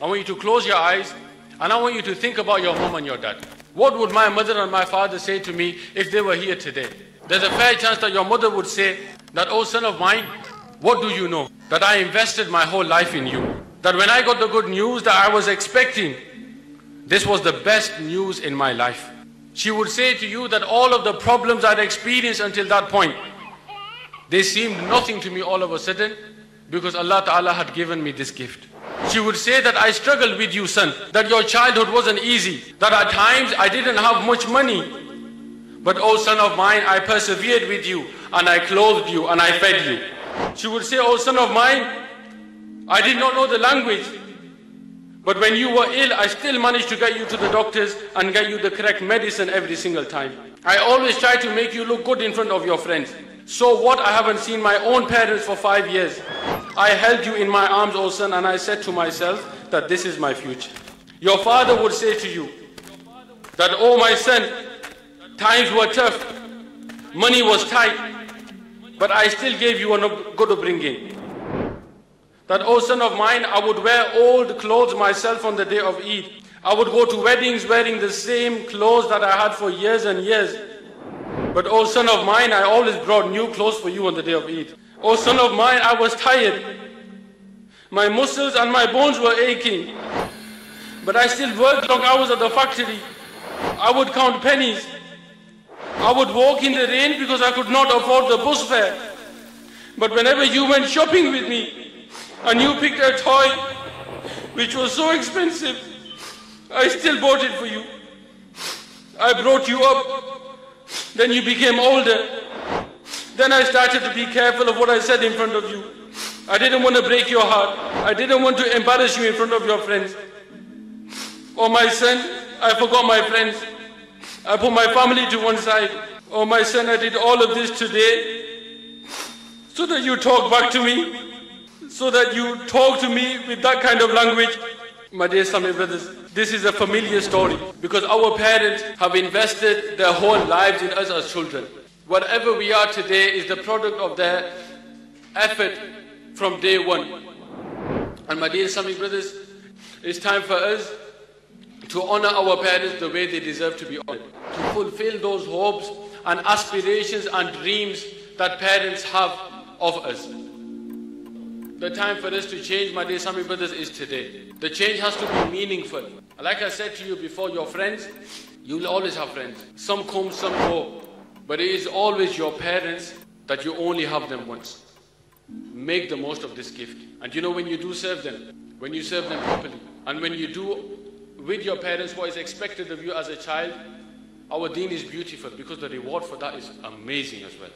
I want you to close your eyes and I want you to think about your mom and your dad. What would my mother and my father say to me if they were here today? There's a fair chance that your mother would say that, oh son of mine, what do you know? That I invested my whole life in you. That when I got the good news that I was expecting, this was the best news in my life. She would say to you that all of the problems I'd experienced until that point, they seemed nothing to me all of a sudden because Allah Ta'ala had given me this gift. She would say that I struggled with you, son, that your childhood wasn't easy, that at times I didn't have much money. But oh son of mine, I persevered with you and I clothed you and I fed you. She would say, oh son of mine, I did not know the language, but when you were ill, I still managed to get you to the doctors and get you the correct medicine every single time. I always try to make you look good in front of your friends. So what? I haven't seen my own parents for 5 years. I held you in my arms, oh son, and I said to myself that this is my future. Your father would say to you that, oh my son, times were tough, money was tight, but I still gave you a good upbringing. That, oh son of mine, I would wear old clothes myself on the day of Eid. I would go to weddings wearing the same clothes that I had for years and years. But oh son of mine, I always brought new clothes for you on the day of Eid. Oh son of mine, I was tired. My muscles and my bones were aching. But I still worked long hours at the factory. I would count pennies. I would walk in the rain because I could not afford the bus fare. But whenever you went shopping with me and you picked a toy which was so expensive, I still bought it for you. I brought you up. Then you became older. Then I started to be careful of what I said in front of you. I didn't want to break your heart. I didn't want to embarrass you in front of your friends. Oh my son, I forgot my friends. I put my family to one side. Oh my son, I did all of this today so that you talk back to me, so that you talk to me with that kind of language. My dear Islamic brothers, this is a familiar story because our parents have invested their whole lives in us as children. Whatever we are today is the product of their effort from day one. And my dear Islamic brothers, it's time for us to honor our parents the way they deserve to be honored, to fulfill those hopes and aspirations and dreams that parents have of us. The time for us to change, my dear Islamic brothers, is today. The change has to be meaningful. Like I said to you before, your friends, you will always have friends. Some come, some go. But it is always your parents that you only have them once. Make the most of this gift. And you know, when you do serve them, when you serve them properly, and when you do with your parents what is expected of you as a child, our deen is beautiful because the reward for that is amazing as well.